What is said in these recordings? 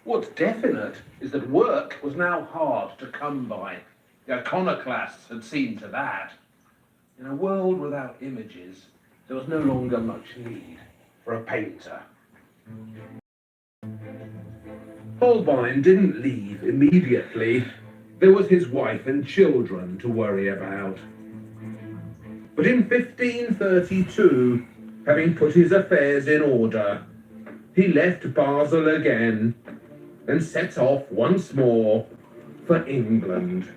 What's definite is that work was now hard to come by. The iconoclasts had seen to that. In a world without images, there was no longer much need for a painter. Holbein didn't leave immediately. There was his wife and children to worry about. But in 1532, having put his affairs in order, he left Basel again and set off once more for England.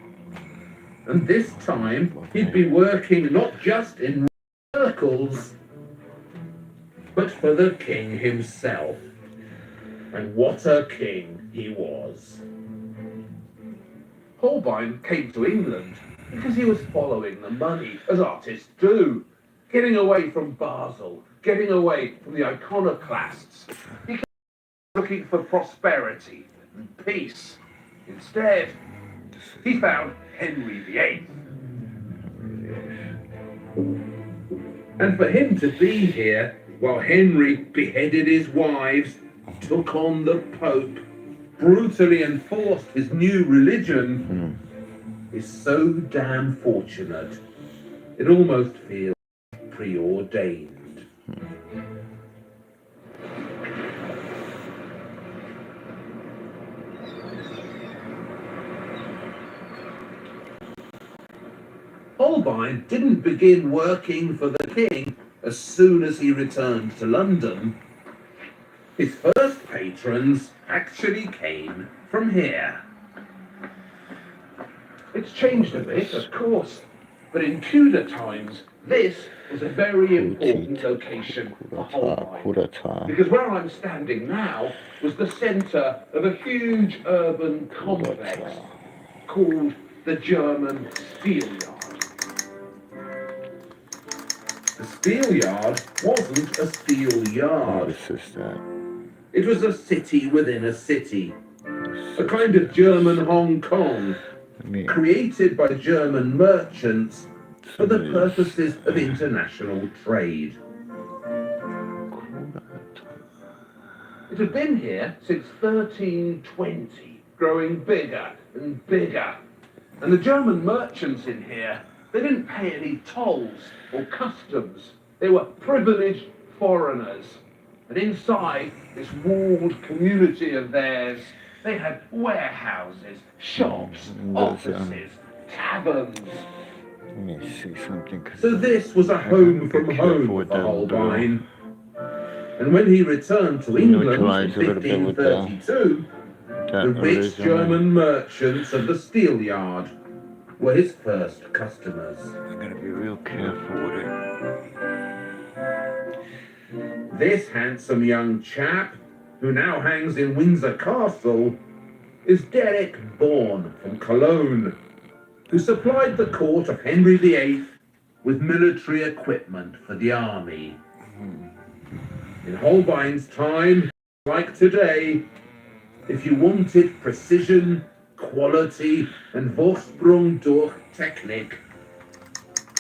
And this time he'd be working not just in circles, but for the king himself. And what a king he was. Holbein came to England because he was following the money, as artists do, getting away from Basel, getting away from the iconoclasts. He came looking for prosperity and peace. Instead, he found Henry VIII. And for him to be here while Henry beheaded his wives, took on the Pope, brutally enforced his new religion, is so damn fortunate. It almost feels preordained. Holbein didn't begin working for the king as soon as he returned to London. His first patrons actually came from here. It's changed a bit, of course, but in Tudor times, this was a very important location for Holbein. Because where I'm standing now was the centre of a huge urban complex called the German Steelyard. The Steelyard wasn't a steel yard. It was a city within a city, a kind of German Hong Kong, created by German merchants for the purposes of international trade. It had been here since 1320, growing bigger and bigger. And the German merchants in here, they didn't pay any tolls or customs. They were privileged foreigners. And inside this walled community of theirs, they had warehouses, shops, offices, taverns. Let me see something. So this was a home from home for Holbein. And when he returned to England in 1532, the rich German merchants of the Steelyard were his first customers. I'm gonna be real careful with it. This handsome young chap, who now hangs in Windsor Castle, is Derek Bourne from Cologne, who supplied the court of Henry VIII with military equipment for the army. In Holbein's time, like today, if you wanted precision, quality, and Vorsprung durch Technik,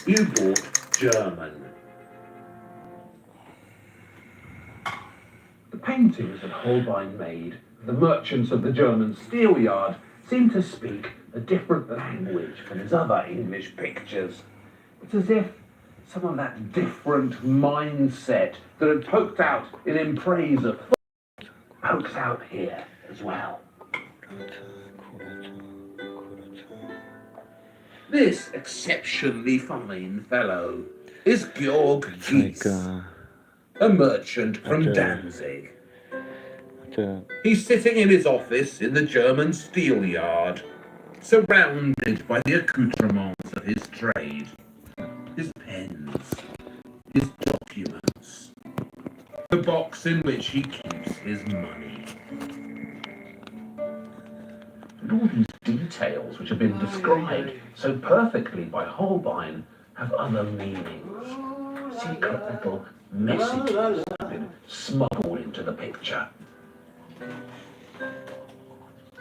you bought German. The paintings that Holbein made, the merchants of the German Steelyard, seemed to speak a different language from his other English pictures. It's as if some of that different mindset that had poked out in Embrace of thought pokes out here as well. This exceptionally fine fellow is Georg Gies, a merchant from Danzig. He's sitting in his office in the German Steelyard, surrounded by the accoutrements of his trade. His pens, his documents, the box in which he keeps his money. And all these details which have been described so perfectly by Holbein have other meanings. Secret little messages have been smuggled into the picture.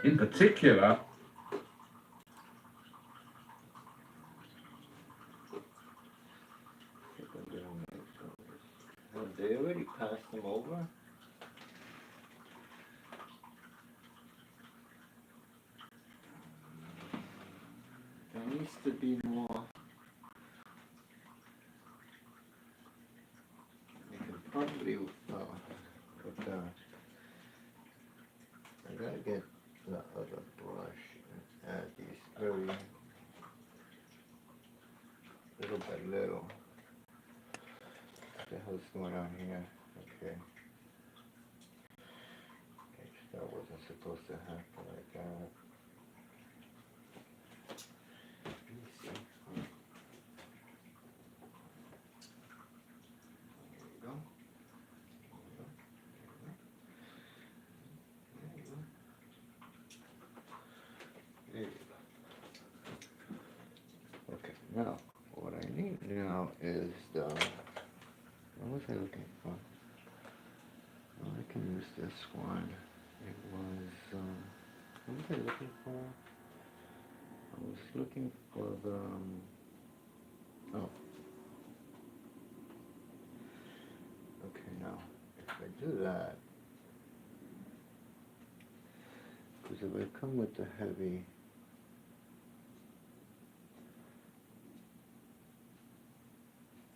In particular, They already passed them over? to be more. You can probably, with I gotta get the other brush and add these very little by little. What the hell's going on here? Okay. That wasn't supposed to happen like that. Let me see. There you go. There you go. Okay, now, what I need now is the, what was I looking for? Oh, I can use this one. It was, what was I looking for? I was looking for the, oh. Okay, now, if I do that, because if I come with the heavy,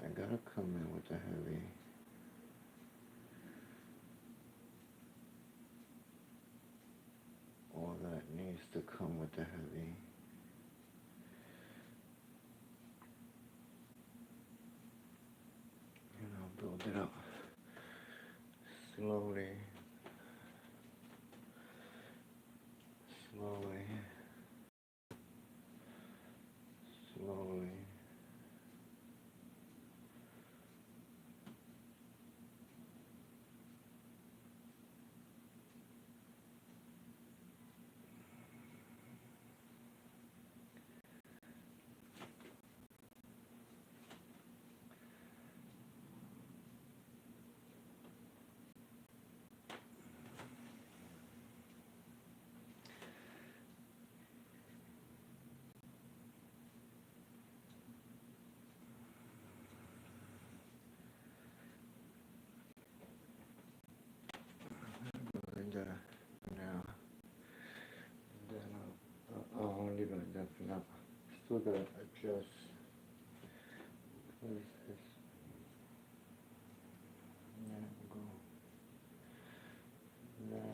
I gotta come in with the heavy. All that needs to come with the heavy. And I'll build it up slowly, slowly, slowly. And now, then I'll leave it like that for now. Still gotta adjust. What is this? There we go. That.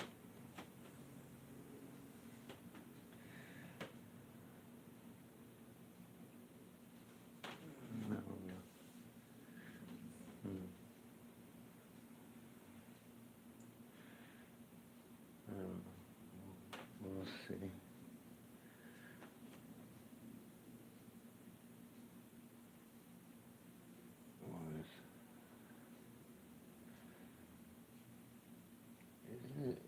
That one. We'll see. Isn't it?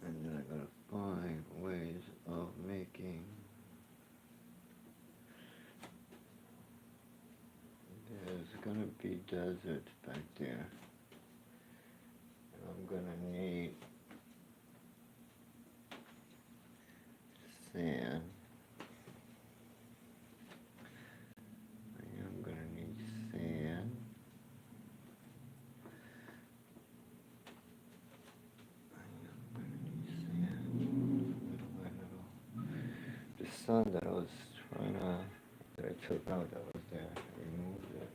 And then I gotta find ways of making. There's gonna be deserts back there. And I'm gonna need sand. I am gonna need sand. Little by little. The sun that I was trying to, that I took out that was there, I removed it.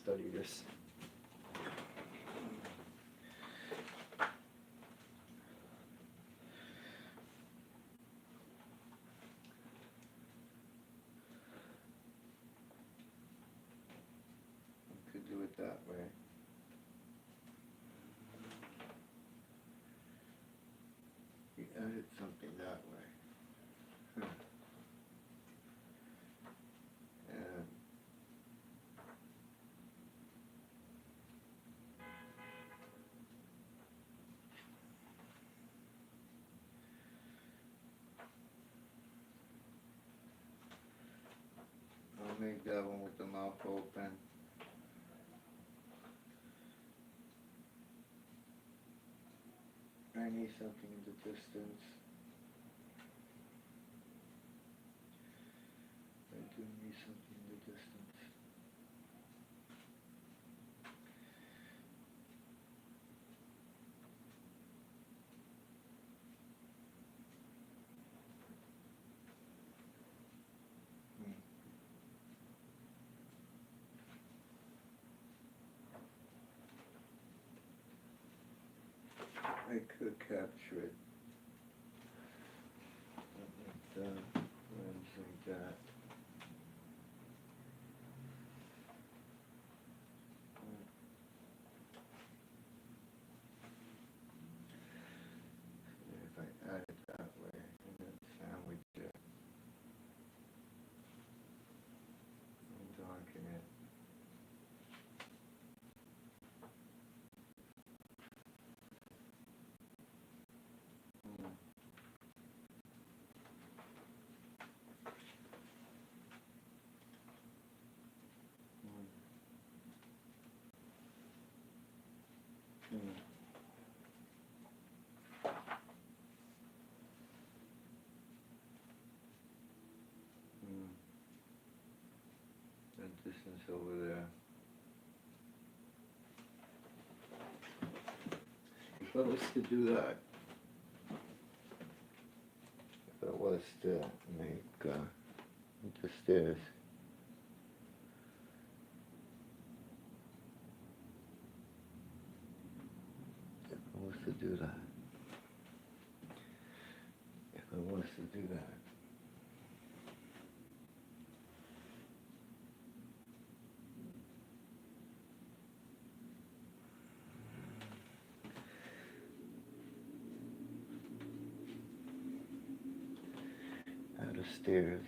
study this. We could do it that way. We added something that way. And I'll make that one with the mouth open. I need something in the distance. I do need something in the distance. I could capture it. Lens like that. If I add it that way and then sandwich it and darken it. That distance over there. If I was to do that, if I was to make the stairs, if I was to do that, add the stairs.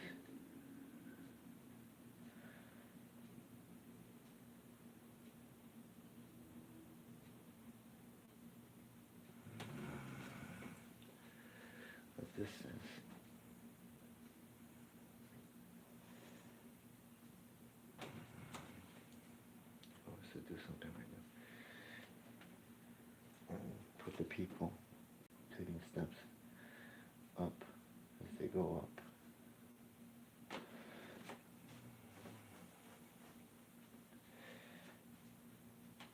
A distance. I was to do something like that. And put the people taking steps up as they go up.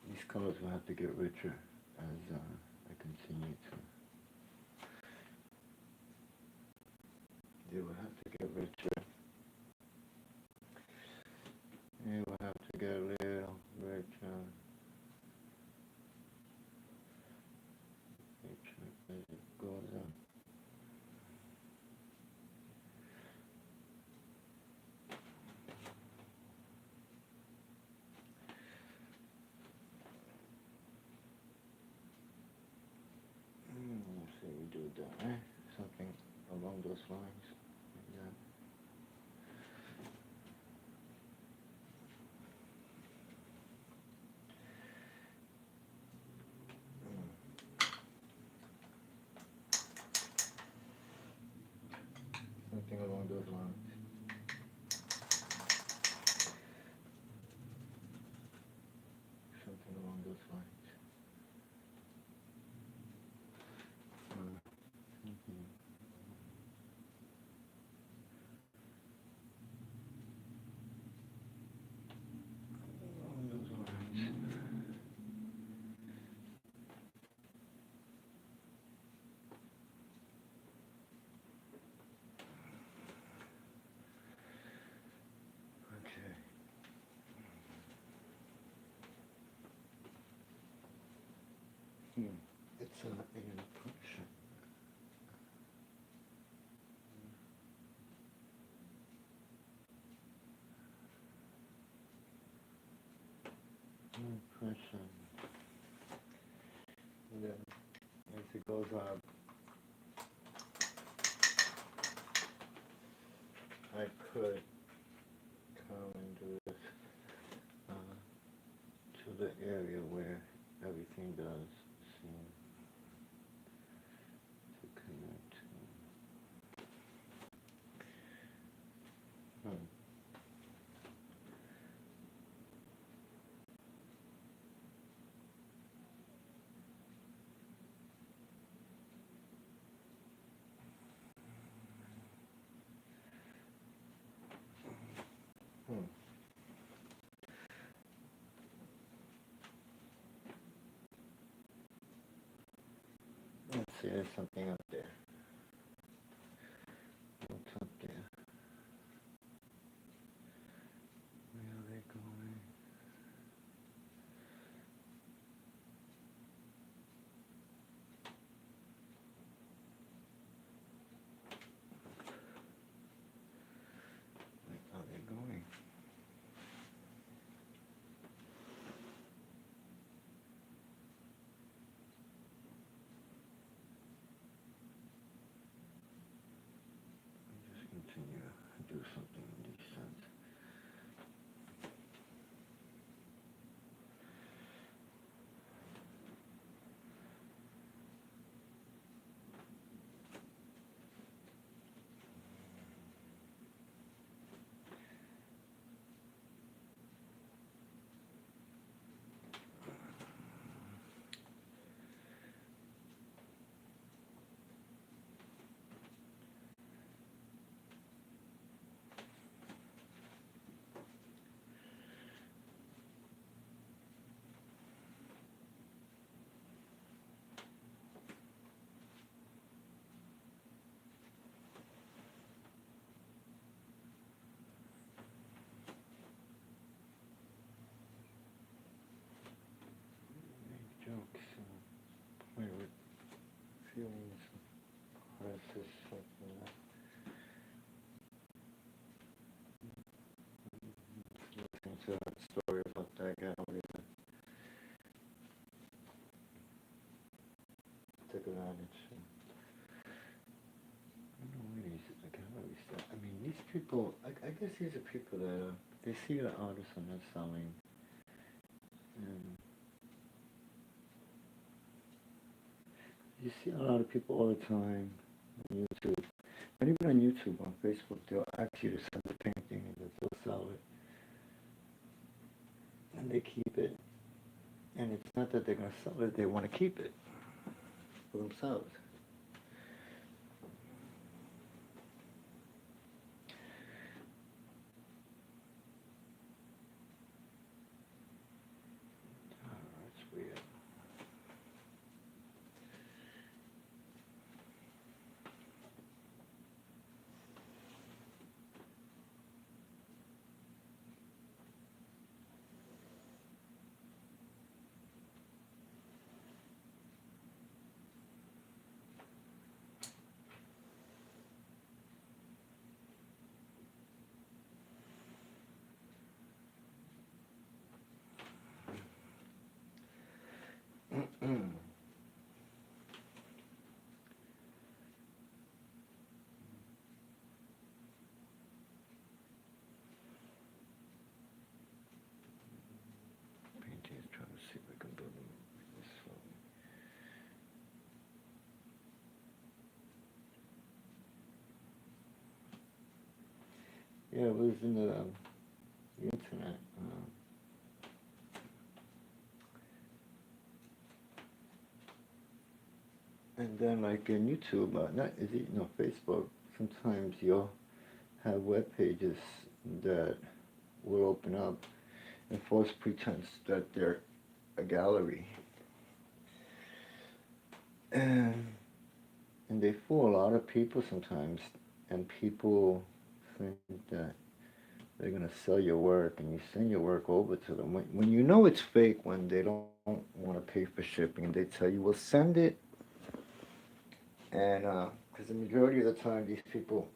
These colors will have to get richer as I continue to. They will have to get richer. They will have to get a little richer. Richer as it goes up. Let's see, we do it that way. Something along those lines. Like that. Something along those lines. Something along those lines. Along those lines. Okay. It's an impression. Impression. And then as it goes up, I could come and do this to the area where everything does seem to connect to. Let's see, there's something up there. What's up there? Where are they going? Where are they going? Just continue to do something in this sense. Make jokes and play with feelings, crisis, something like that. Listening to that story about that guy over there. Took advantage. I don't know where these galleries are. I mean, these people, I guess these are people that they see the artists are not selling. And you see a lot of people all the time on YouTube. Not even on YouTube, on Facebook, they'll ask you to send a painting and they'll sell it. And they keep it. And it's not that they're going to sell it, they want to keep it for themselves. That's weird. Painting is trying to see if I can build them this slowly. Yeah, it was in the internet. And then, like in YouTube, not is it no Facebook. Sometimes you'll have web pages that will open up and false pretense that they're a gallery, and they fool a lot of people sometimes, and people think that they're gonna sell your work, and you send your work over to them. When you know it's fake, when they don't want to pay for shipping, they tell you, "We'll send it," and because the majority of the time, these people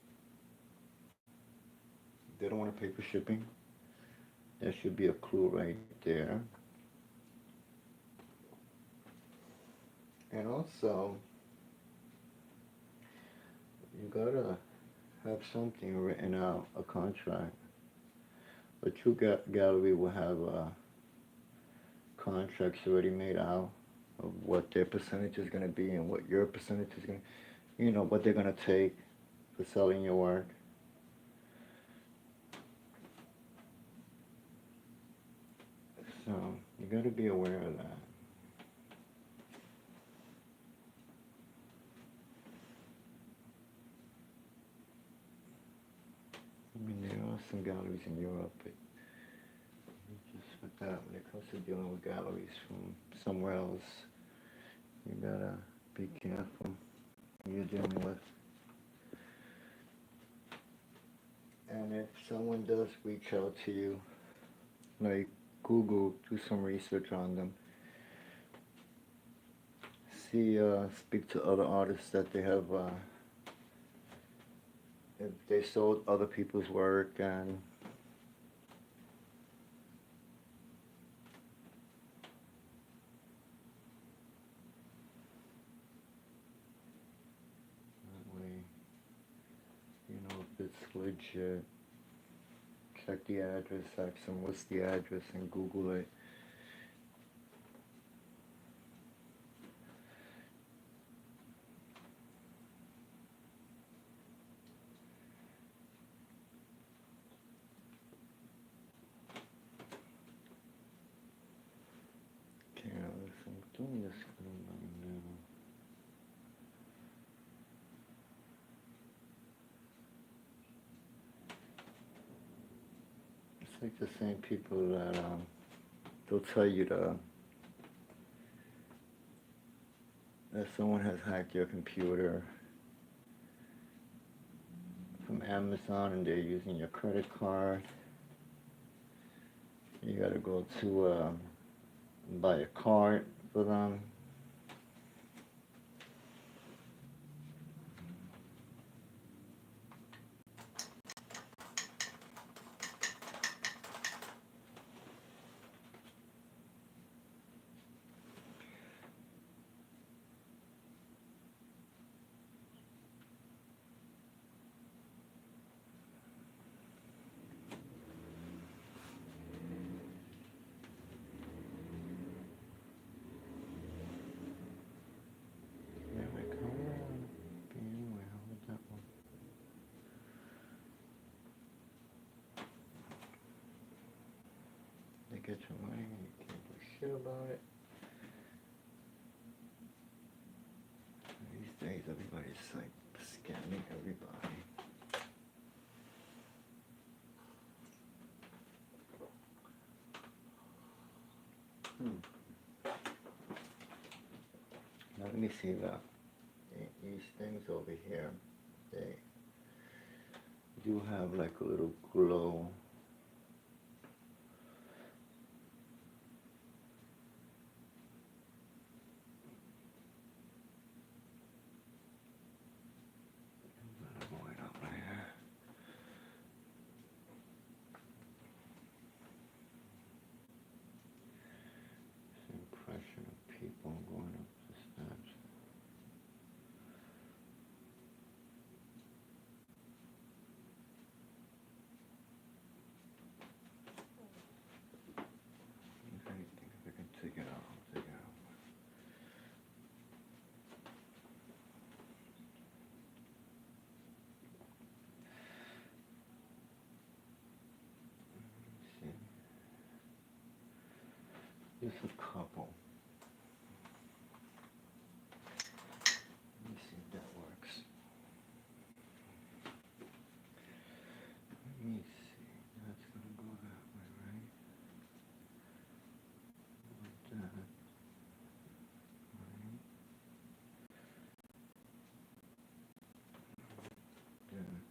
they don't want to pay for shipping. There should be a clue right there, and also you gotta have something written out, a contract. A true gallery will have contracts already made out of what their percentage is going to be and what your percentage is going to, what they're going to take for selling your work. So you got to be aware of that. I mean, there are some galleries in Europe, but just with that, when it comes to dealing with galleries from somewhere else, you gotta be careful who you're dealing with. And if someone does reach out to you, like Google, do some research on them. Speak to other artists that they have, if they sold other people's work, and that way, if it's legit, check the address, ask them what's the address, and Google it. Okay, I'm doing this right now. It's like the same people that they'll tell you that someone has hacked your computer from Amazon and they're using your credit card. You gotta go to buy a card for them. Yeah, my camera anyway, how would that one? They get your money and you can't do shit about it. These days everybody's like scamming everybody. Now let me see these things over here. They do have like a little glow. Going up right here. This impression of people going up the steps. If anything, if I can take it out, I'll take it out. Just a couple. Let me see if that works. Let me see. That's gonna go that way, right? Like that. Right. Yeah.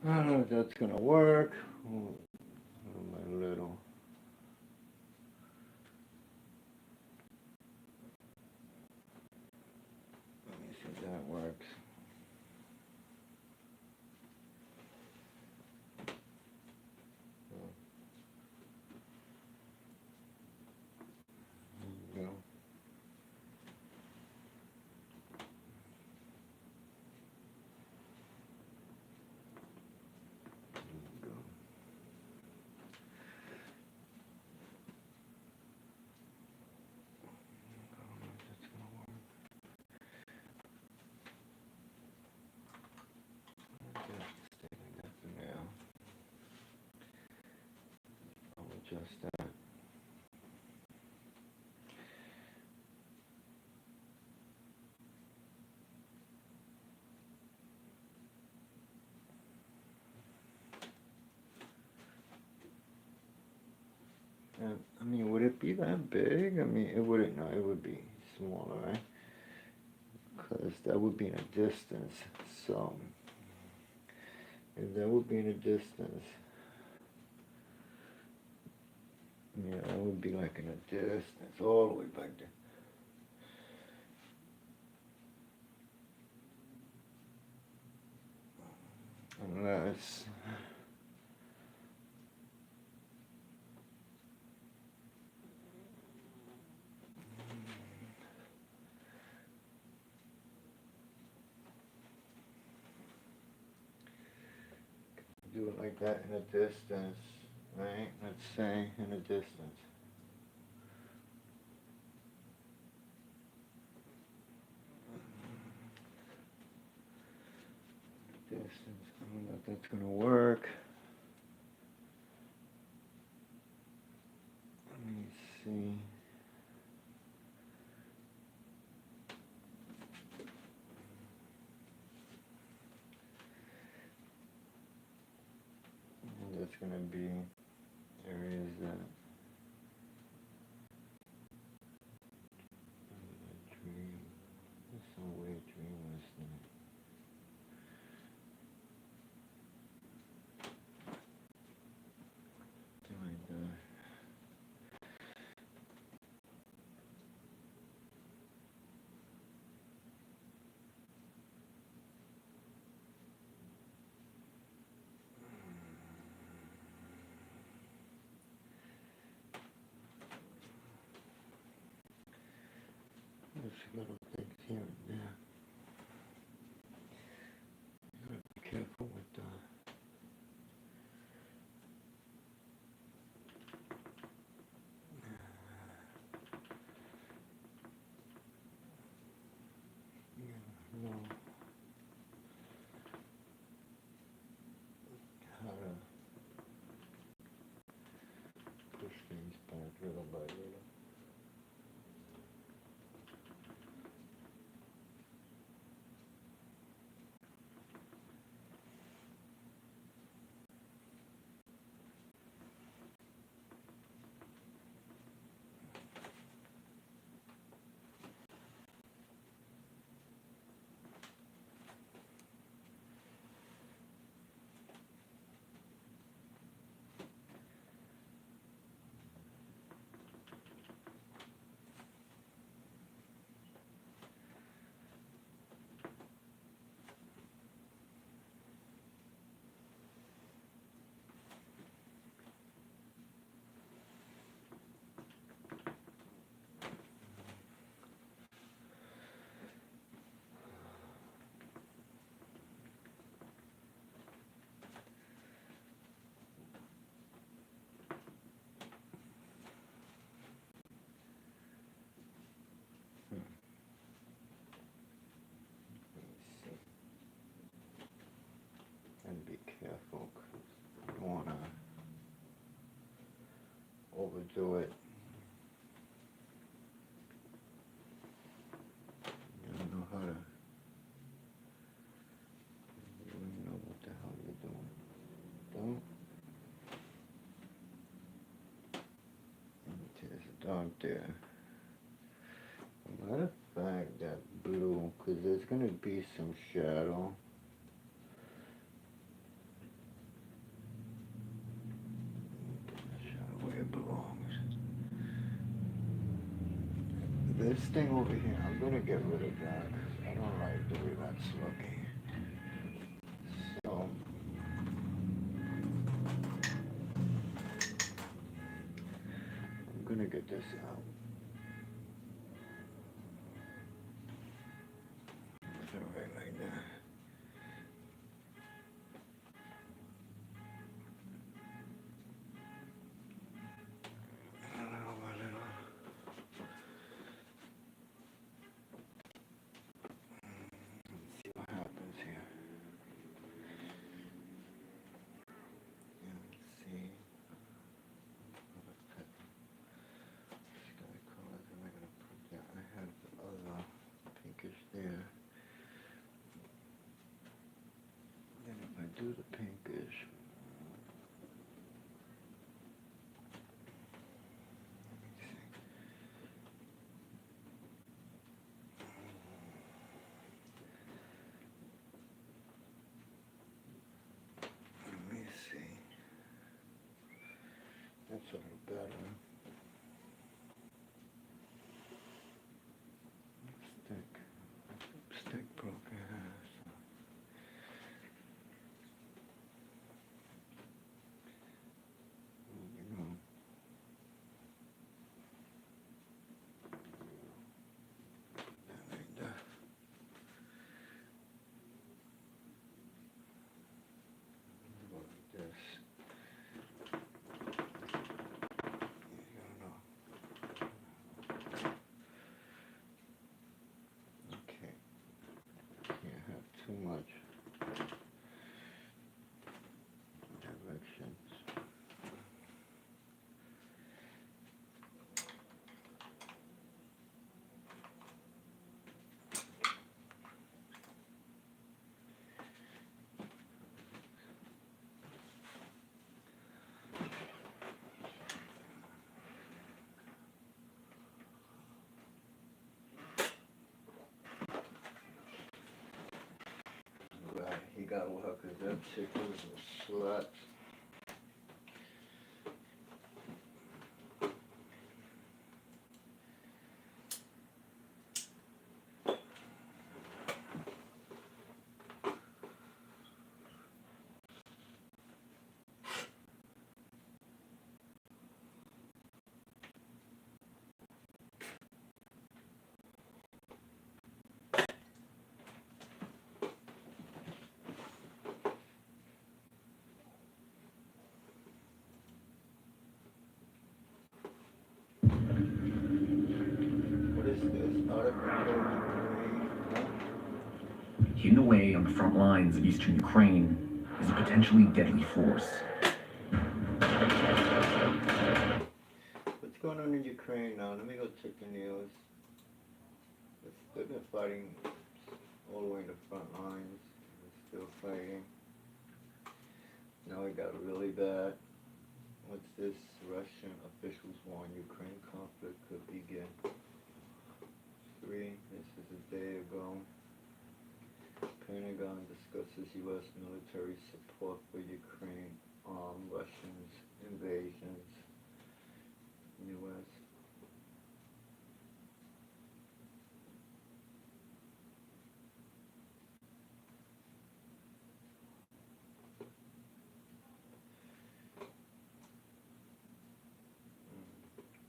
I don't know if that's gonna work. Oh, my little. Let me see if that works. There you go. Just that. I mean, would it be that big? I mean, it wouldn't. No, it would be smaller, right? Because that would be in a distance. So, if that would be in a distance, yeah, that would be like in a distance, all the way back there. Unless, do it like that in a distance, right? Let's say in a distance. Distance. I don't know if that's gonna work. Let me see. That's gonna be areas that dream. There's some weird dreamless thing. Doing that. There's little things here and there. You gotta be careful with know how to push things back little by little. And be careful, 'cause you don't wanna overdo it. You don't know how to. You don't know what the hell you're doing. Don't. There's a dog there. Matter of fact, that blue, because there's gonna be some shadow. this thing over here, I'm gonna get rid of that because I don't like the way that's looking. So, I'm gonna get this out. Put it right like that. See what happens here. Yeah, see. Sky colors, am I gonna put that? I have the other pinkish there. Then if I do the pinkish, let me see. That's a little better. Stick broken. You know. Like that. Like this. Okay. Can't have too much directions. Right, he got luck because that chick was a slut. What is this? Artificial Ukraine? Hidden away on the front lines of eastern Ukraine is a potentially deadly force. What's going on in Ukraine now? Let me go check the news. They've been fighting all the way in the front lines. They're still fighting. Now it got really bad. What's this? Russian officials warn Ukraine conflict could begin. 3. This is a day ago. Pentagon discusses U.S. military support for Ukraine armed Russians invasions. U.S.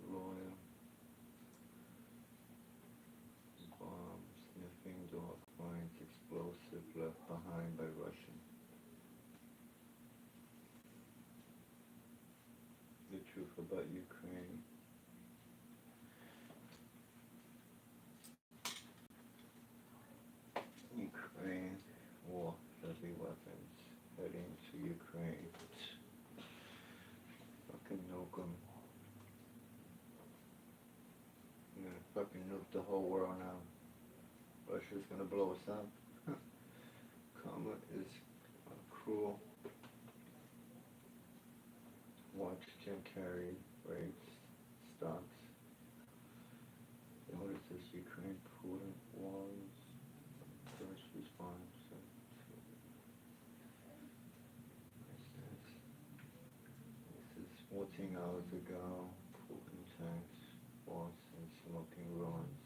Royal bomb sniffing dog finds explosive left behind by Russian. The truth about Ukraine. Ukraine war deadly weapons heading to Ukraine. Fucking nuke 'em. I'm gonna fucking nuke the whole world now. Russia's gonna blow us up. Karma is cruel. Watch Jim Carrey rates stocks. What is this? Ukraine prudent wars. First response. This is 14 hours ago. Putin tanks, boss, and smoking ruins.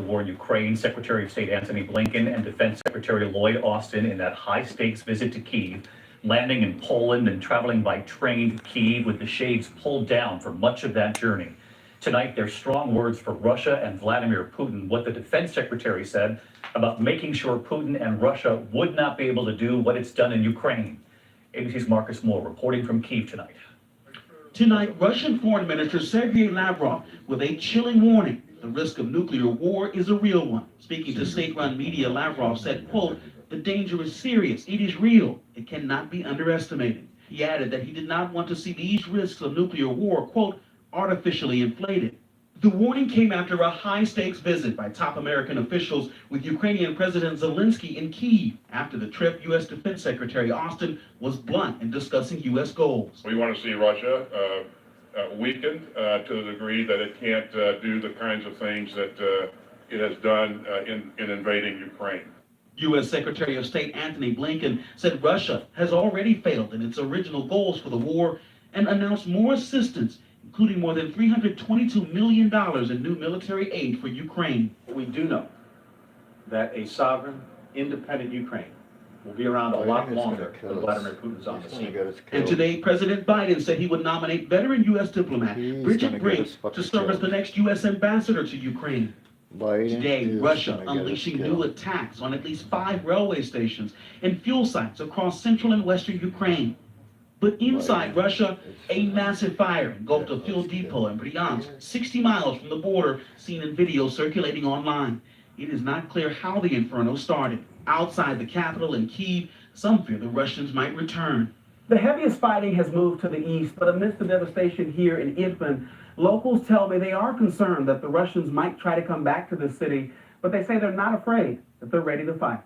the war in Ukraine, Secretary of State Antony Blinken and Defense Secretary Lloyd Austin in that high-stakes visit to Kyiv, landing in Poland and traveling by train to Kyiv with the shades pulled down for much of that journey. Tonight, there's strong words for Russia and Vladimir Putin, what the defense secretary said about making sure Putin and Russia would not be able to do what it's done in Ukraine. ABC's Marcus Moore reporting from Kyiv tonight. Tonight, Russian Foreign Minister Sergei Lavrov with a chilling warning. The risk of nuclear war is a real one. Speaking to state-run media, Lavrov said, quote, "The danger is serious. It is real. It cannot be underestimated." He added that he did not want to see these risks of nuclear war, quote, artificially inflated. The warning came after a high-stakes visit by top American officials with Ukrainian President Zelensky in Kyiv. After the trip, U.S. Defense Secretary Austin was blunt in discussing U.S. goals. We want to see Russia weakened to the degree that it can't do the kinds of things that it has done in invading Ukraine. U.S. Secretary of State Antony Blinken said Russia has already failed in its original goals for the war and announced more assistance, including more than $322 million in new military aid for Ukraine. We do know that a sovereign, independent Ukraine will be around a lot longer than Vladimir Putin's on the scene. And today, President Biden said he would nominate veteran U.S. diplomat Bridget Brink to serve as the next U.S. ambassador to Ukraine. Today, Russia unleashing new attacks on at least 5 railway stations and fuel sites across central and western Ukraine. But inside Russia, a massive fire engulfed a fuel depot in Bryansk, 60 miles from the border, seen in video circulating online. It is not clear how the inferno started. Outside the capital in Kyiv, some fear the Russians might return. The heaviest fighting has moved to the east, but amidst the devastation here in Idlib, locals tell me they are concerned that the Russians might try to come back to the city, but they say they're not afraid, that they're ready to fight.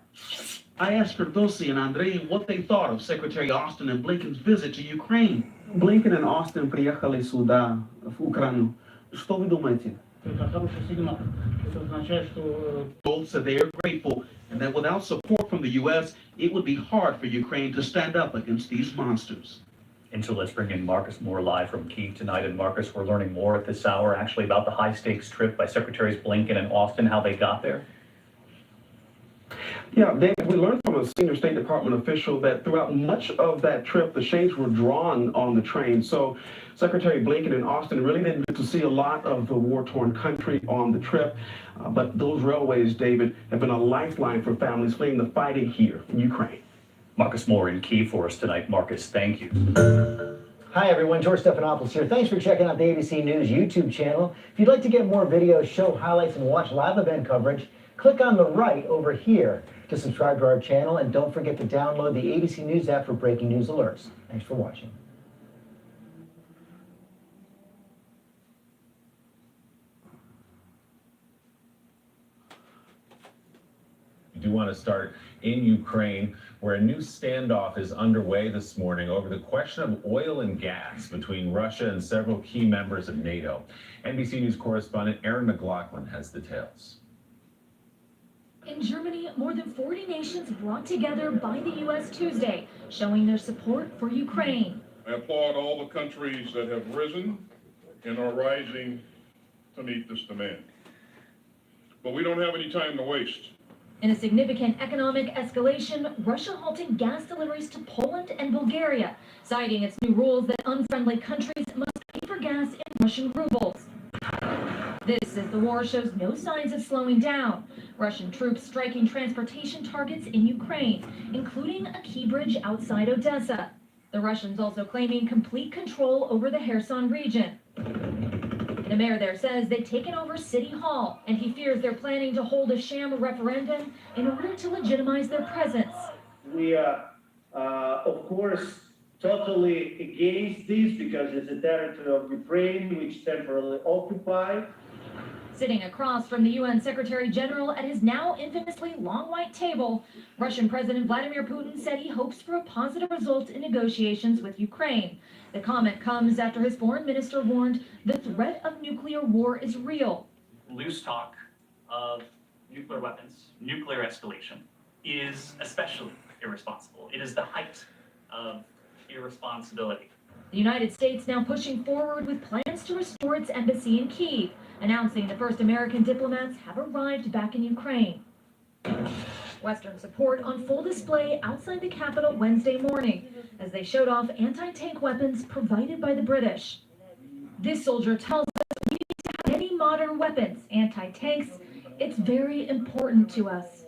I asked Ferdosi and Andrei what they thought of Secretary Austin and Blinken's visit to Ukraine. Blinken and Austin приехали сюда, в Украину. Что вы думаете? Both said they are grateful and that without support from the U.S., it would be hard for Ukraine to stand up against these monsters. And so let's bring in Marcus Moore live from Kyiv tonight. And Marcus, we're learning more at this hour actually about the high-stakes trip by Secretaries Blinken and Austin, how they got there. Yeah, David, we learned from a senior State Department official that throughout much of that trip, the shades were drawn on the train. So Secretary Blinken and Austin really didn't get to see a lot of the war-torn country on the trip. But those railways, David, have been a lifeline for families fleeing the fighting here in Ukraine. Marcus Moore in Kyiv for us tonight. Marcus, thank you. Hi everyone, George Stephanopoulos here. Thanks for checking out the ABC News YouTube channel. If you'd like to get more videos, show highlights, and watch live event coverage, click on the right over here to subscribe to our channel, and don't forget to download the ABC News app for breaking news alerts. Thanks for watching. We do want to start in Ukraine, where a new standoff is underway this morning over the question of oil and gas between Russia and several key members of NATO. NBC News correspondent Aaron McLaughlin has details. In Germany, more than 40 nations brought together by the U.S. Tuesday, showing their support for Ukraine. I applaud all the countries that have risen and are rising to meet this demand. But we don't have any time to waste. In a significant economic escalation, Russia halting gas deliveries to Poland and Bulgaria, citing its new rules that unfriendly countries must pay for gas in Russian rubles. This as the war shows no signs of slowing down. Russian troops striking transportation targets in Ukraine, including a key bridge outside Odessa. The Russians also claiming complete control over the Kherson region. The mayor there says they've taken over City Hall, and he fears they're planning to hold a sham referendum in order to legitimize their presence. We are, of course, totally against this because it's a territory of Ukraine which is temporarily occupied. Sitting across from the UN Secretary General at his now infamously long white table, Russian President Vladimir Putin said he hopes for a positive result in negotiations with Ukraine. The comment comes after his foreign minister warned the threat of nuclear war is real. Loose talk of nuclear weapons, nuclear escalation, is especially irresponsible. It is the height of irresponsibility. The United States now pushing forward with plans to restore its embassy in Kyiv, announcing the first American diplomats have arrived back in Ukraine. Western support on full display outside the capital Wednesday morning as they showed off anti-tank weapons provided by the British. This soldier tells us we need to have many modern weapons, anti-tanks. It's very important to us.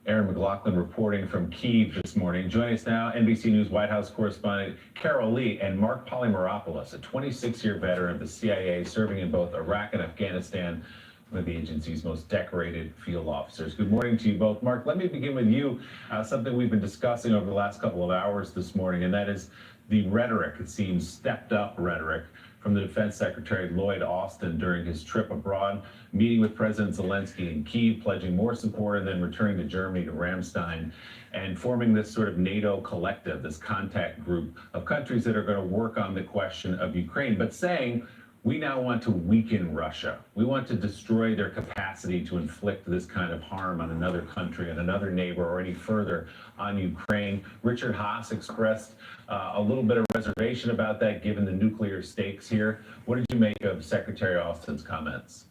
Aaron McLaughlin reporting from Kyiv this morning. Joining us now, NBC News White House correspondent Carol Lee and Mark Polymeropoulos, a 26-year veteran of the CIA serving in both Iraq and Afghanistan, one of the agency's most decorated field officers. Good morning to you both. Mark, let me begin with you. Something we've been discussing over the last couple of hours this morning, and that is the rhetoric, it seems stepped up rhetoric, from the Defense Secretary Lloyd Austin during his trip abroad, meeting with President Zelensky in Kyiv, pledging more support, and then returning to Germany to Ramstein, and forming this sort of NATO collective, this contact group of countries that are going to work on the question of Ukraine, but saying, we now want to weaken Russia. We want to destroy their capacity to inflict this kind of harm on another country, on another neighbor, or any further on Ukraine. Richard Haas expressed a little bit of reservation about that, given the nuclear stakes here. What did you make of Secretary Austin's comments?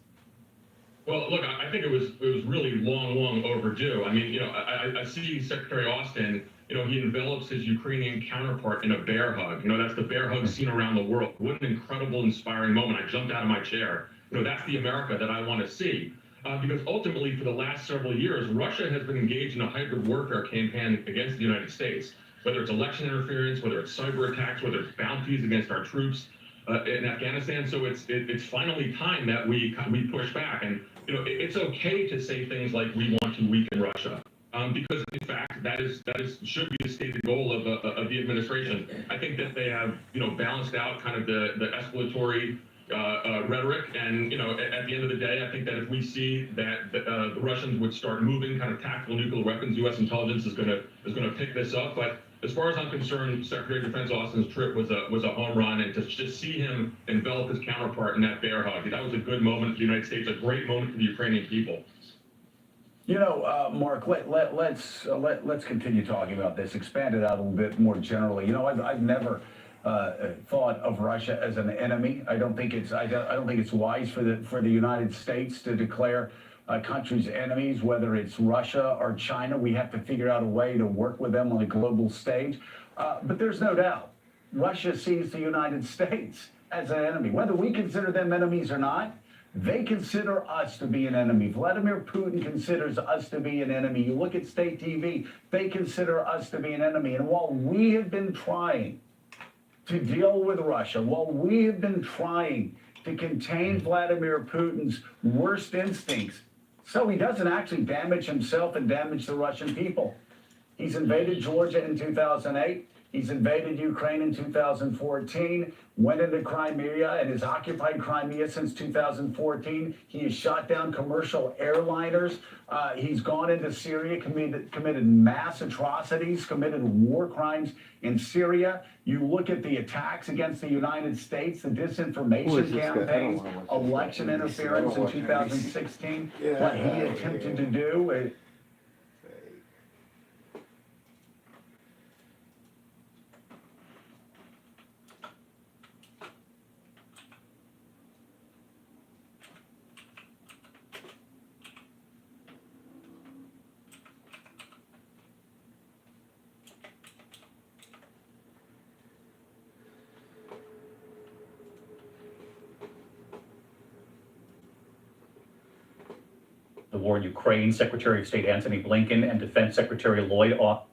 Well, look, I think it was really long overdue. I mean, I see Secretary Austin, he envelops his Ukrainian counterpart in a bear hug. That's the bear hug seen around the world. What an incredible, inspiring moment. I jumped out of my chair. That's the America that I want to see. Because ultimately, for the last several years, Russia has been engaged in a hybrid warfare campaign against the United States, whether it's election interference, whether it's cyber attacks, whether it's bounties against our troops in Afghanistan. So it's finally time that we push back. And, it's okay to say things like we want to weaken Russia. Because in fact, that should be the stated goal of the administration. I think that they have, balanced out kind of the escalatory rhetoric, and at the end of the day, I think that if we see that the Russians would start moving kind of tactical nuclear weapons, U.S. intelligence is going to pick this up. But as far as I'm concerned, Secretary of Defense Austin's trip was a home run, and to just see him envelop his counterpart in that bear hug, that was a good moment for the United States, a great moment for the Ukrainian people. Mark, let's continue talking about this. Expand it out a little bit more generally. I've never thought of Russia as an enemy. I don't think it's wise for the United States to declare countries enemies, whether it's Russia or China. We have to figure out a way to work with them on a global stage. But there's no doubt Russia sees the United States as an enemy, whether we consider them enemies or not. They consider us to be an enemy. Vladimir Putin considers us to be an enemy. You look at state TV, they consider us to be an enemy. And while we have been trying to deal with Russia, while we have been trying to contain Vladimir Putin's worst instincts, so he doesn't actually damage himself and damage the Russian people. He's invaded Georgia in 2008. He's invaded Ukraine in 2014, went into Crimea and has occupied Crimea since 2014. He has shot down commercial airliners. He's gone into Syria, committed mass atrocities, committed war crimes in Syria. You look at the attacks against the United States, the disinformation campaigns, election interference in 2016, what he attempted to do. The war in Ukraine, Secretary of State Antony Blinken and Defense Secretary Lloyd Austin.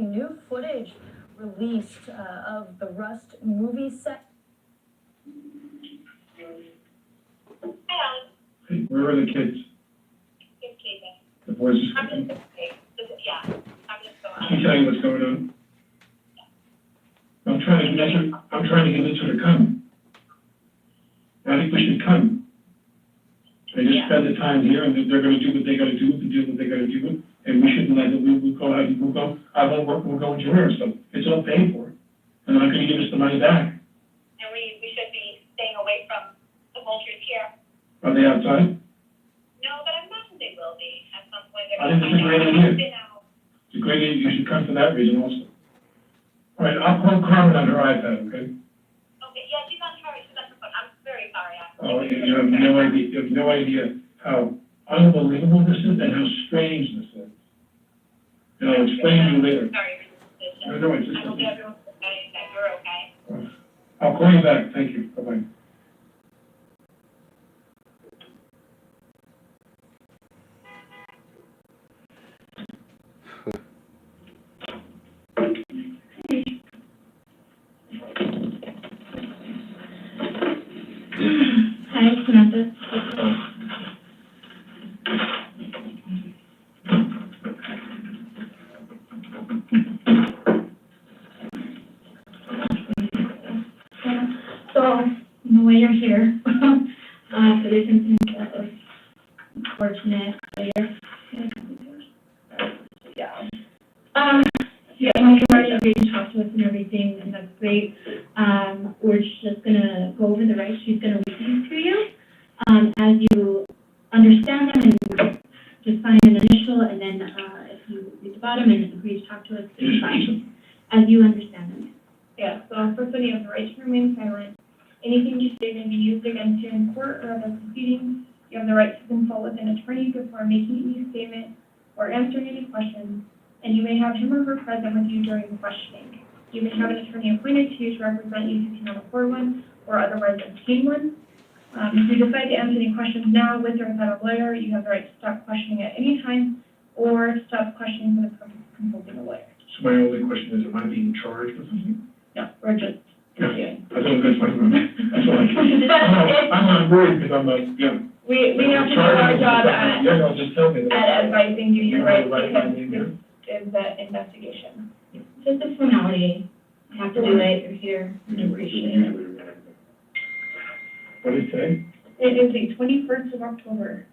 New footage released of the Rust movie set. Hey, where are the kids? The boys just. Can you tell you what's going on? I'm trying to get Lisa to come. I think we should come. They just spend the time here, and they're gonna do what they gotta do, and do what they gotta do, and we shouldn't let it, we'll go, I won't work, we'll go with your so it's all paid for. And they're not gonna give us the money back. And we should be staying away from the vultures here. Are they outside? No, but I imagine they will be at some point. I think it's a great idea. It's a great idea, you should come for that reason also. All right, I'll call Carmen on her iPad, okay? Okay, yeah, she's on her phone. I'm very sorry, Oh, you have no idea how unbelievable this is and how strange this is. And I'll explain to you later. Sorry. No, it's just. I hope everyone's okay, that you're okay. I'll call you back, thank you, bye-bye. Hi, Samantha. So, the way you're here, for this incident that was unfortunate later. Yeah. Yeah, you've already agreed to talk to us and everything, and that's great. We're just gonna go over the rights she's gonna read these to you. As you understand them, and just sign an initial, and then, if you read the bottom and agree to talk to us, it's fine. As you understand them. Yeah, so first one, you have the right to remain silent. Anything you say may be used against you in court or other proceedings. You have the right to consult with an attorney before making any statement or answering any questions, and you may have him or her present with you during the questioning. You may have an attorney appointed to you to represent you if you cannot afford one or otherwise obtain one. If you decide to answer any questions now with or without a lawyer, you have the right to stop questioning at any time or stop questioning for the purpose of consulting a lawyer. So my only question is, am I being charged with something? No, we're just reviewing. I thought that's what that's all I'm not worried because I'm not, yeah. We have to do our job Yeah, no, just tell me that. at advising you your rights Right, because yeah. this is the investigation. Just a formality. You have to do it, you're here, and appreciate it. What did it say? It is the 21st of October.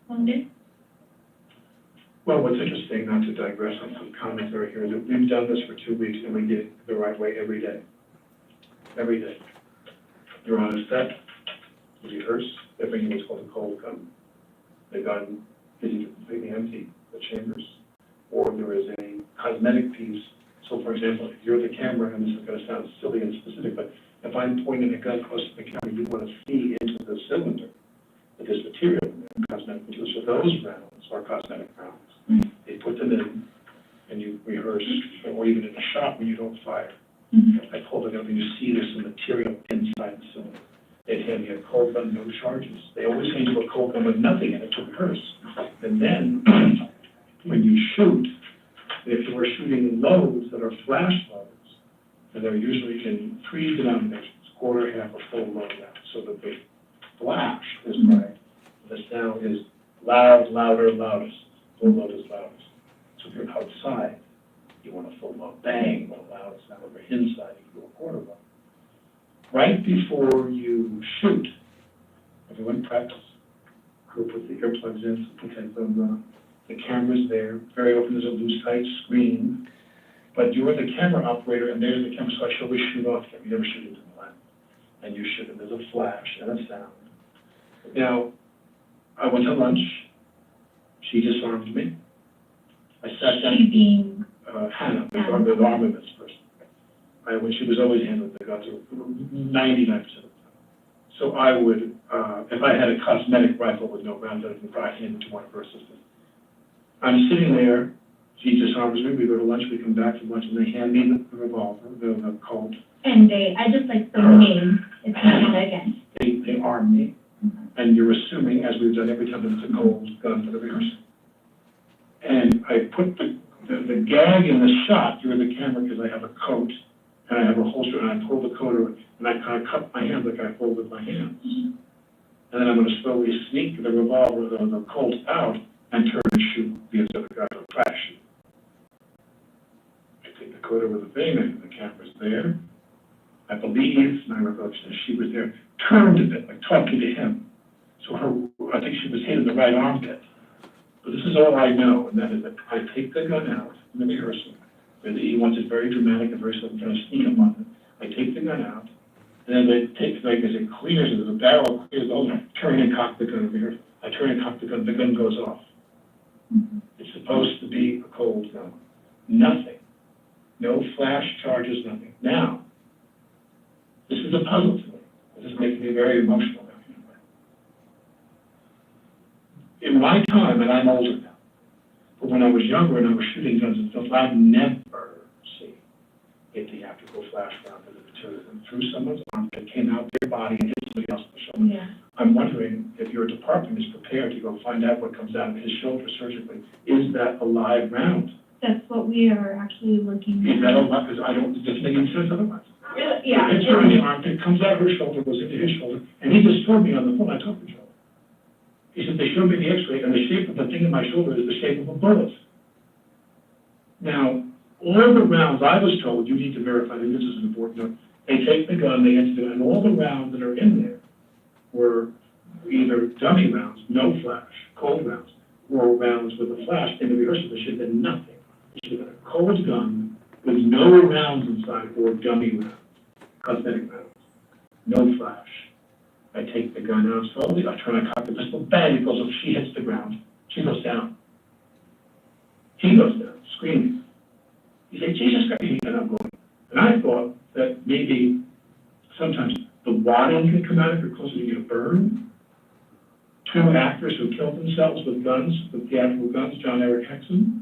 Long day? Well, what's interesting, not to digress on some commentary here, is that we've done this for 2 weeks and we get it the right way every day. Every day. You're on a set, you rehearse, they bring you what's called a cold gun. They've gotten busy completely empty, the chambers. Or there is a cosmetic piece. So for example, if you're the camera, and this is gonna sound silly and specific, but if I'm pointing a gun close to the camera, you wanna see into the cylinder that there's material in there, cosmetic material. So those rounds are cosmetic rounds. They put them in, and you rehearse, or even in the shop when you don't fire. I pulled it up, and you see there's some material inside the cylinder. They'd hand me a cold gun, no charges. They always hand you a cold gun with nothing in it to rehearse. And then, when you shoot, if you were shooting loads that are flash loads, and they're usually in 3 denominations, quarter, half, or full load out, so that the flash is bright, the sound is loud, louder, loudest. Full load is loudest. So if you're outside, you want a full load bang, you want a loud sound. If you're inside, you do a quarter load. Right before you shoot, everyone practice. Crew puts the earplugs in, so put headphones on. The camera's there, very often there's a loose tight screen, but you're the camera operator and there's the camera, so I should always shoot off camera. You never shoot into the lens. And you shoot, and there's a flash and a sound. Now, I went to lunch. She disarmed me. I sat down. She being Hannah, the armaments person. When she was always handling the guns, 99% of the time. So I would, if I had a cosmetic rifle with no rounds, I would probably hand it to one of her assistants. I'm sitting there, she disarms me, we go to lunch, we come back from lunch, and they hand me the revolver, the Colt. And I just like the name, it's not again. They arm me. and you're assuming, as we've done every time, that it's a cold gun for the rehearsal. And I put the gag in the shot through the camera because I have a coat, and I have a holster, and I pull the coat over, and I kind of cup my hands like I folded my hands. And then I'm going to slowly sneak the revolver, the Colt out, and turn and shoot the other guy with a flash shoot. I take the coat over the thing, and the camera's there. I believe, my recollection is she was there, turned a bit, like talking to him. So I think she was hit in the right armpit. But this is all I know, and that is that I take the gun out in the rehearsal. He wants it very dramatic and very sort of trying to sneak up on it. I take the gun out, and then I take, like, as it clears, as the barrel clears over, I turn and cock the gun in the rehearsal. I turn and cock the gun goes off. It's supposed to be a cold gun. Nothing. No flash charges, nothing. Now, this is a puzzle to me. This is making me very emotional. In my time, and I'm older now, but when I was younger and I was shooting guns and stuff, I've never seen a theatrical flash round of the material went through someone's arm and came out their body and hit somebody else in the shoulder. Yeah. I'm wondering if your department is prepared to go find out what comes out of his shoulder surgically. Is that a live round? That's what we are actually looking at. Is that a live? Because I don't, it doesn't make any sense otherwise. Yeah. It's her in the arm, it comes out of her shoulder, goes into his shoulder, and he just told me on the phone, I talked to Joe. He said, they showed me the x-ray, and the shape of the thing in my shoulder is the shape of a bullet. Now, all the rounds, I was told, you need to verify, and this is an important note, they take the gun, they enter it, and all the rounds that are in there were either dummy rounds, no flash, cold rounds, or rounds with a flash. In the rehearsal, there should have been nothing. There should have been a cold gun with no rounds inside, or dummy rounds, cosmetic rounds, no flash. I take the gun out slowly, I try to cock the pistol, bang, it goes up, she hits the ground, she goes down. He goes down, screaming. He said, Jesus Christ, and I'm going. And I thought that maybe sometimes the wadding can come out if you're closer to get a burn. Two actors who killed themselves with guns, with theatrical guns, John Eric Hexon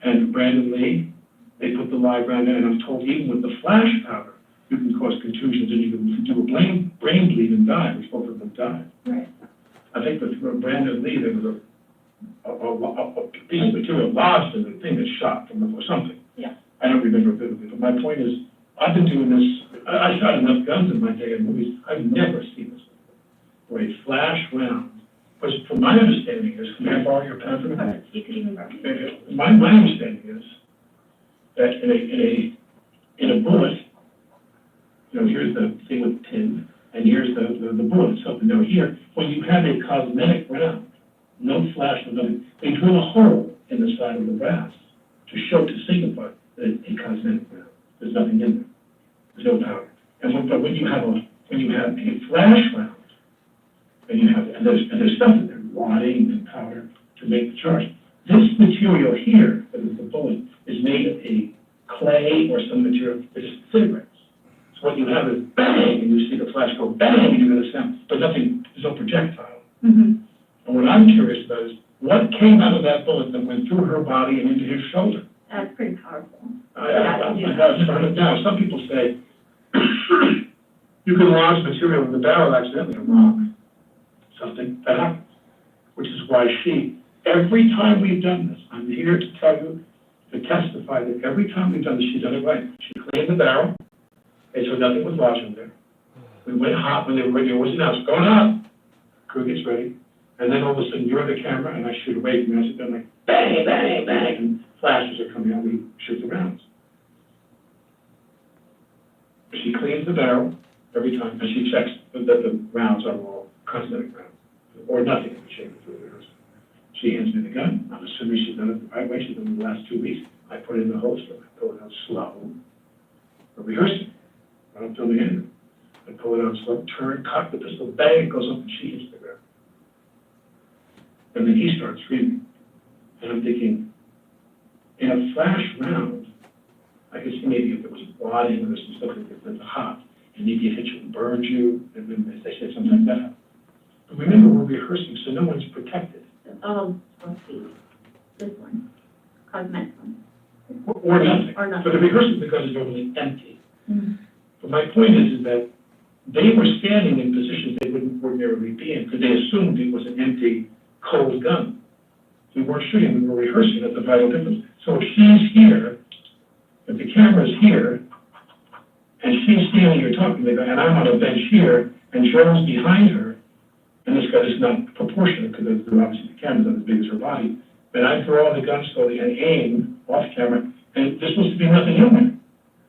and Brandon Lee, they put the live round in, and I'm told even with the flash powder, you can cause contusions and you can do a brain bleed and die, which both of them died. Right. I think with Brandon Lee, there was a piece of material lodged in the thing that shot from or something. Yeah. I don't remember vividly, but my point is, I've been doing this, I shot enough guns in my day in movies, I've never seen this before. Where a flash round, which from my understanding is, can I borrow your pen for a minute? You could even borrow. My understanding is that in a bullet, you know, here's the thing with the pin, and here's the bullet itself. And now here, when you have a cosmetic round, no flash, no nothing, they drill a hole in the side of the brass to signify that it's a cosmetic round. There's nothing in there. There's no powder. And when you have a flash round, and there's stuff in there, wadding and powder to make the charge. This material here, that is the bullet, is made of a clay or some material that just disintegrates. So what you have is bang, and you see the flash go bang, and you get a sound, but nothing, there's no projectile. Mm-hmm. And what I'm curious about is what came out of that bullet that went through her body and into his shoulder. That's pretty powerful. Now, some people say you can lodge material in the barrel accidentally, wrong. Something that happens, which is why every time we've done this, I'm here to tell you, to testify that every time we've done this, she's done it right. She cleaned the barrel, and so nothing was lodged in there. We went hot when they were ready, it was announced, going hot. Crew gets ready, and then all of a sudden you're the camera, and I shoot away from you, I sit there like, bang, bang, bang, and flashes are coming out, we shoot the rounds. She cleans the barrel every time, and she checks that the rounds are all cosmetic rounds, or nothing in the shape of the rehearsal. She hands me the gun. I'm assuming she's done it the right way. She's done it the last 2 weeks. I put it in the holster. I pull it out slow. We're rehearsing. I don't film anything. I pull it out slow, turn, cock the pistol, bang, it goes up, and she hits the ground. And then he starts screaming. And I'm thinking, in a flash round, I could see maybe if there was wadding or some stuff that's hot, and maybe it hits you and burns you, and then as they say, sometimes that happens. But remember, we're rehearsing, so no one's protected. Oh, this one, cosmetic one. Or nothing. Or nothing. But the rehearsal, because it's normally empty. Mm-hmm. But my point is that they were standing in positions they wouldn't ordinarily be in, because they assumed it was an empty, cold gun. We weren't shooting, we were rehearsing. That's a vital difference. So if she's here, if the camera's here, and she's standing here talking to the guy, and I'm on a bench here, and Joe's behind her, and this guy is not proportionate, because obviously the camera's not as big as her body, then I draw the gun slowly and aim off camera, and there's supposed to be nothing in there.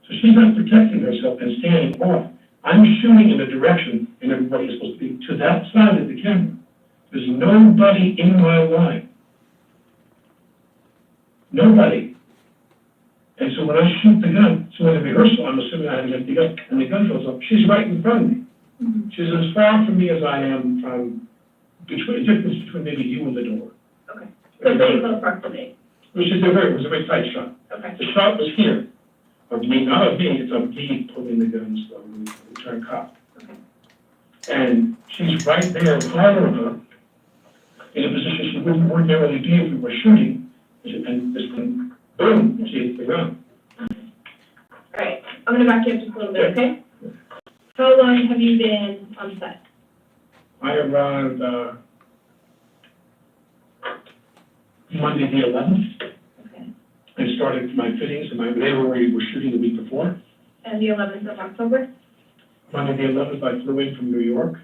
So she's not protecting herself and standing off. I'm shooting in a direction, and everybody is supposed to be to that side of the camera. There's nobody in my line. Nobody. And so when I shoot the gun, so in the rehearsal, I'm assuming I have an empty gun, and the gun goes up, she's right in front of me. Mm-hmm. She's as far from me as I am from, the difference between maybe you and the door. Okay. So pretty close proximity. It was a very tight shot. Okay. The shot was here, of me, not of me, it's of me pulling the gun slowly, the turn cop. Okay. And she's right there in front of her, in a position she wouldn't ordinarily be if we were shooting, and this one, boom, she hits the ground. All right, I'm gonna back you up just a little bit, okay? How long have you been on set? I arrived, Monday the 11th. Okay. I started my fittings, and they were shooting the week before. And the 11th of October? Monday the 11th, I flew in from New York.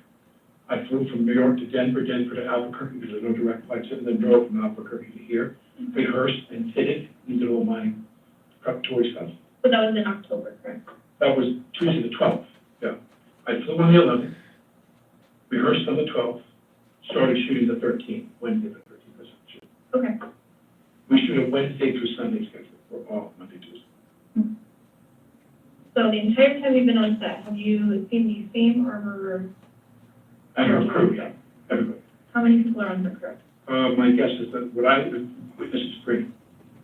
I flew from New York to Denver, Denver to Albuquerque, because there's no direct flights, and then drove from Albuquerque to here, rehearsed and fitted, and did all my preparatory stuff. So that was in October, correct? That was Tuesday the 12th, yeah. I flew on the 11th, rehearsed on the 12th, started shooting the 13th, Wednesday the 13th. Okay. We shoot a Wednesday through Sunday schedule for all Monday, Tuesday. So the entire time you've been on set, have you seen the same armor? And her crew, yeah, everybody. How many people are on the crew? My guess is that this is three,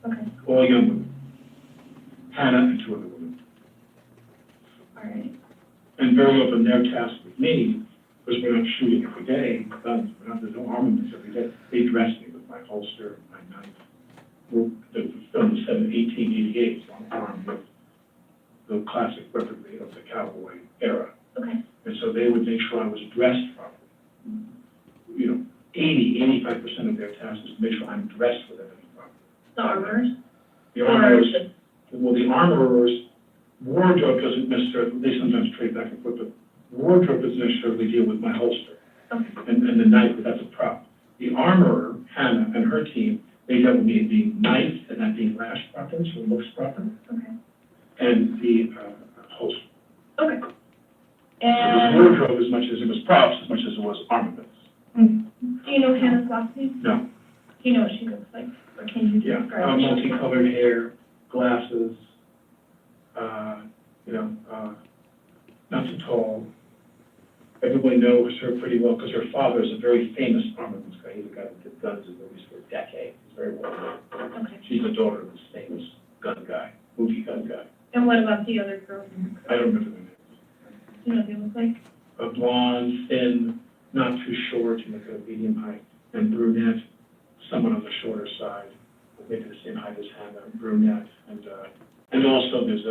Okay. all young women. Hannah and two other women. All right. And very often their task with me, because we're not shooting every day, there's no armaments every day, they dress me with my holster, my knife. The film is set in 1888, so I'm armed with the classic weaponry of the cowboy era. Okay. And so they would make sure I was dressed properly. You know, 85% of their task is to make sure I'm dressed with everything properly. The armorers? The armorers, well, the armorers, wardrobe doesn't necessarily, they sometimes trade back and forth, but wardrobe doesn't necessarily deal with my holster. Okay. And the knife, that's a prop. The armorer, Hannah, and her team, they dealt with me being knifed and not being lashed properly, so it looks proper. Okay. And the holster. Okay. So it was wardrobe as much as it was props, as much as it was armaments. Do you know Hannah's last name? No. Do you know what she looks like? Or can you Yeah, describe what she looks like? multicolored hair, glasses, not too tall. Everybody knows her pretty well because her father is a very famous armaments guy. He's a guy that did guns in movies for decades. He's very well known. Okay. She's the daughter of this famous gun guy, movie gun guy. And what about the other girls in the crew? I don't remember the name. Do you know what they look like? A blonde, thin, not too short, like a medium height, and brunette, someone on the shorter side, maybe the same height as Hannah, brunette, and also there's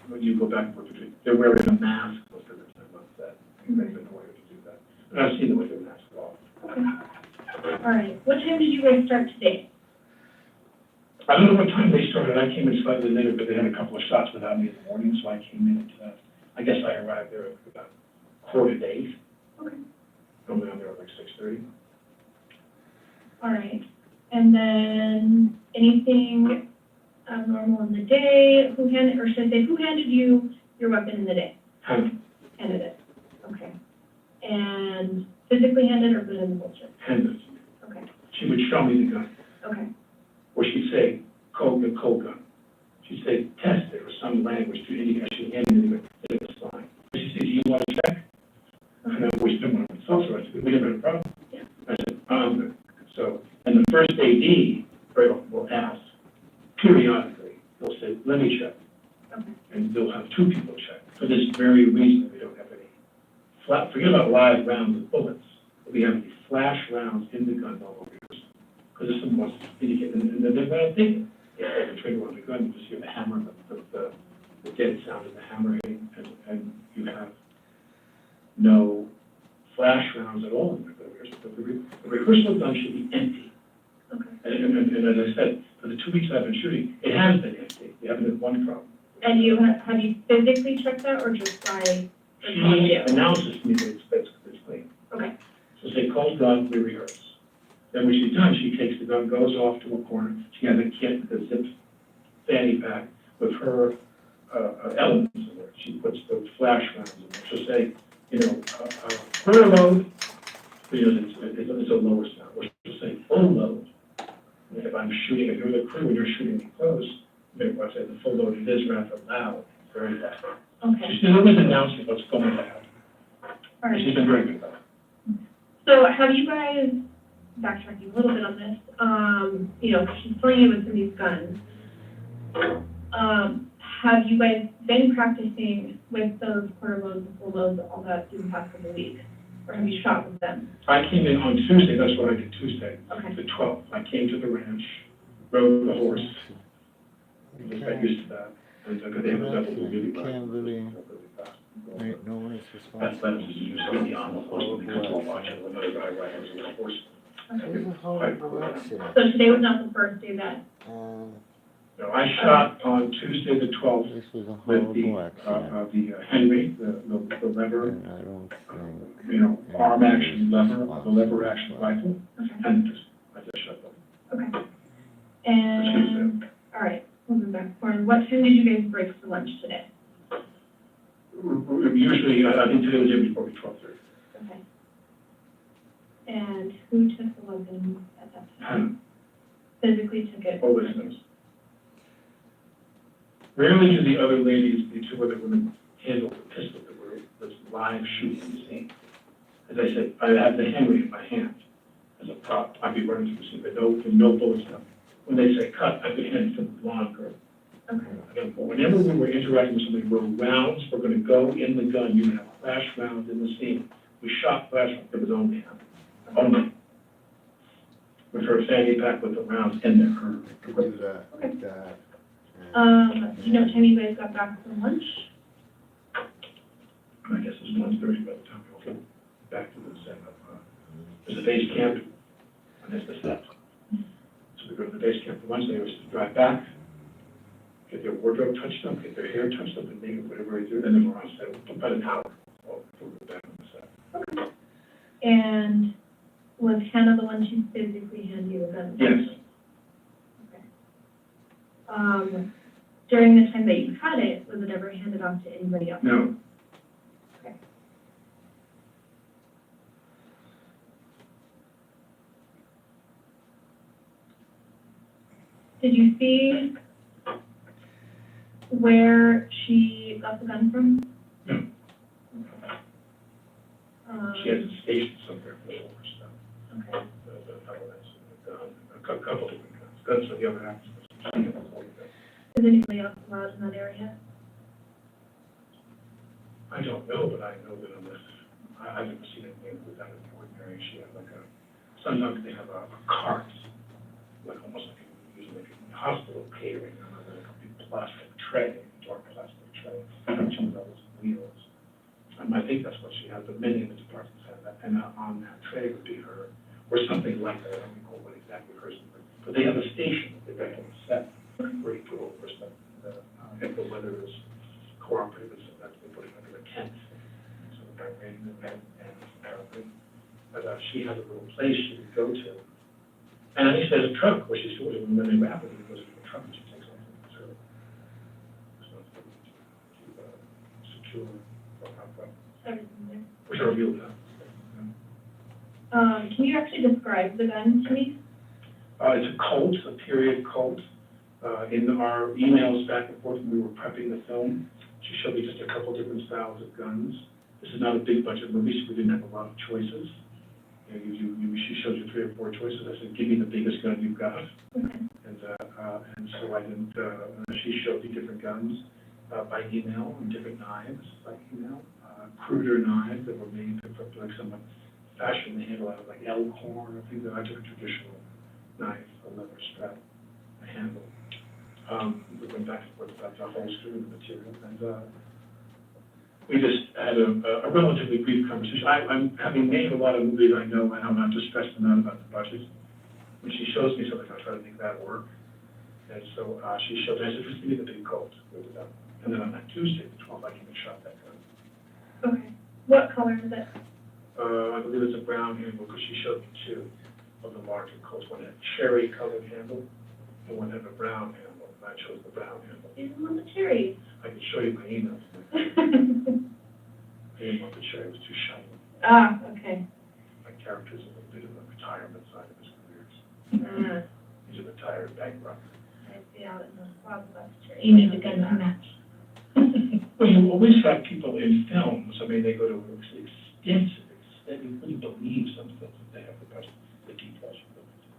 when you go back and forth between, they're wearing a mask most of the time on set. They've been ordered to do that. And I've seen them with their masks off. Okay. All right. What time did you guys start today? I don't know what time they started. I came in slightly later, but they had a couple of shots without me in the morning, so I came in at, I guess I arrived there at about 7:45. Okay. Normally I'm there at like 6:30. All right. And then anything abnormal in the day? Who handed, or should I say, who handed you your weapon in the day? Hannah. Handed it. Okay. And physically handed or put it in the holster? Handed. Okay. She would show me the gun. Okay. Or she'd say, cold gun. She'd say, test it, or some language to indicate she handed me the sign. She'd say, do you want to check? And I always didn't want to insult her. I said, we never had a problem. Yeah. I said, good. So, and the first AD very often will ask, periodically, they'll say, let me check. Okay. And they'll have two people check. For this very reason, we don't have any flat, forget about live rounds and bullets. We have any flash rounds in the gun while we're rehearsing. Because if someone wants to indicate, and then they're going to think it. If the trigger on the gun, you just hear the hammer, the dead sound of the hammer hitting, and you have personal gun should be empty. Okay. And as I said, for the 2 weeks I've been shooting, it has been empty. We haven't had one problem. And have you physically checked that or just by? She announces to me that it's clean. Okay. So say, cold gun, we rehearse. Then when she's done, she takes the gun, goes off to a corner. She has a kit, a zip fanny pack with her elements in there. She puts those flash rounds in there. She'll say, you know, quarter load, because it's a lower sound. Or she'll say full load. And if I'm shooting, if you're the crew and you're shooting me close, maybe I'll say the full load, it is rather loud, very loud. Okay. She's always announcing what's going to happen. All right. She's been very good about it. So have you guys, backtracking a little bit on this, you know, she's playing you with some of these guns. Have you guys been practicing with those quarter loads and full loads, all that through the past couple of weeks? Or have you shot with them? I came in on Tuesday, that's what I did Tuesday, Okay. the 12th. I came to the ranch, rode the horse. I just got used to that. And I was able to really Can't really, no one is That's responsible. usually on the horse when they come to watch it, another guy riding the horse. It was a horrible accident. So today was not the first day that, No, I shot on Tuesday the 12th This was a with the, horrible accident. the Henry, the lever, And I don't think. you know, arm action lever, the lever action rifle, and I just shot them. okay. And, all right, moving back forward, what time did you guys break for lunch today? Usually, I think today was every probably 12:30. Okay. And who took the weapon at that time? Physically took it? Always knows. Rarely do the other ladies, the two other women, handle the pistol that was live shooting the scene. As I said, I have the Henry in my hand as a prop. I'd be running through the scene, but no bullets coming. When they say cut, I could hand it to the blonde girl. Okay. Again, whenever we were interacting with somebody where rounds were going to go in the gun, you have flash rounds in the scene. We shot flash rounds, it was only him. Only. With her fanny pack with the rounds in there. Do that, like that. Do you know what time you guys got back from lunch? I guess it's 1:30 by the time we all get back to the set of, there's a base camp, and there's the set. So we go to the base camp for lunch, they always drive back, get their wardrobe touched up, get their hair touched up, and makeup, whatever they do, and then we're on set about an hour. Before we're back on the set. Okay. And was Hannah the one to physically hand you a gun? Yes. Okay. During the time that you had it, was it ever handed off to anybody else? No. Okay. Did you see where she got the gun from? No. She has a station somewhere for all her stuff. Okay. The elements, the gun, a couple different guns. Guns for the other actions. Is anybody else allowed in that area? I don't know, but I know that unless, I've never seen anything without an ordinary, she had like sometimes they have a cart, like almost like usually like a hospital catering, like a big plastic tray, dark plastic tray, two those wheels. I think that's what she has, but many of the departments have that, and on that tray would be her, or something like that, I don't recall what exactly hers is, but they have a station, they've got a set, where you put over stuff, if the weather is cooperative, that's they put it under a tent, so by rain and but she has a little place she would go to, and then she has a truck where she's doing it, and then they wrap it, and it goes to the truck, and she takes off to the trailer. So to secure, Everything there. which are real guns. Can you actually describe the gun to me? It's a Colt, a period Colt. In our emails back and forth when we were prepping the film, she showed me just a couple different styles of guns. This is not a big budget movie, so we didn't have a lot of choices. She showed you 3 or 4 choices. I said, give me the biggest gun you've got. Okay. And so I didn't, she showed me different guns by email and different knives by email. Cruder knives that were made for like some fashion, they handle out of like elkhorn or things that I took a traditional knife, a leather strap, a handle. We went back and forth about the holster and the material, and we just had a relatively brief conversation. I'm having made a lot of movies I know, and I'm not just stressed out about the budget. When she shows me something, I try to make that work. And so she showed me, I said, just give me the big coat with it up. And then on that Tuesday, the 12th, I even shot that gun. Okay. What color is it? I believe it's a brown handle, because she showed me two of the larger coats. One had a cherry colored handle, and one had a brown handle. And I chose the brown handle. You don't want the cherry. I can show you my emails. I didn't want the cherry, it was too shiny. Ah, okay. My character's a little bit of the retirement side of his career. He's a retired bank robber. I see how it's not a problem about the cherry. You need the gun to match. Well, you always have people in films, I mean, they go to extensive, they wouldn't believe some films that they have the budget, the details you go into.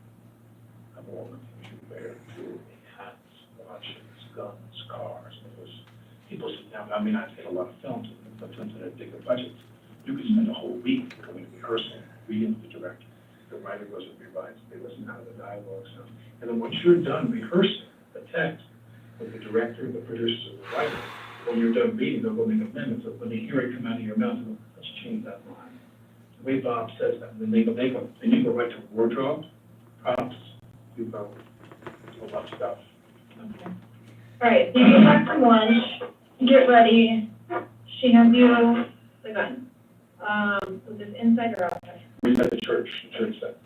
Of all the things you wear, jewelry, hats, watches, guns, cars, and it was, people sit down, I mean, I've seen a lot of films, but films that have bigger budgets, you could spend a whole week going to rehearsal, reading with the director. The writer goes and rewrites, they listen how the dialogue sounds. And then once you're done rehearsing the text with the director, the producers, and the writer, when you're done reading, they'll go make amendments. So when they hear it come out of your mouth, they'll go, let's change that line. The way Bob says that, and then they go, and you go right to wardrobe, props, you go, a lot of stuff. Okay. All right, so you get back from lunch, get ready. She hands you the gun. Was this inside or outside? We had the church set.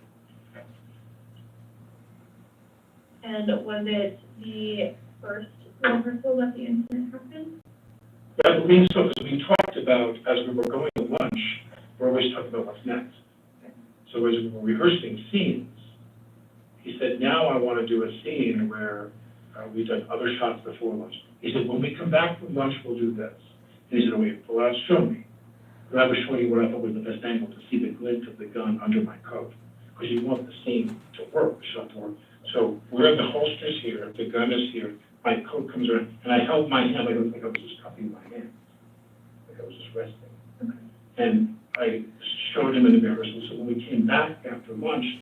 And was it the first rehearsal that the incident happened? I believe so, because we talked about, as we were going to lunch, we're always talking about what's next. So as we were rehearsing scenes, he said, now I want to do a scene where we've done other shots before lunch. He said, when we come back from lunch, we'll do this. And he said, wait, pull out, show me. And I was showing you what I thought was the best angle to see the glint of the gun under my coat. Because you want the scene to work, the shot to work. So where the holster's here, the gun is here, my coat comes around, and I held my hand, I looked like I was just cupping my hand. Like I was just resting. Okay. And I showed him in the rehearsal, so when we came back after lunch,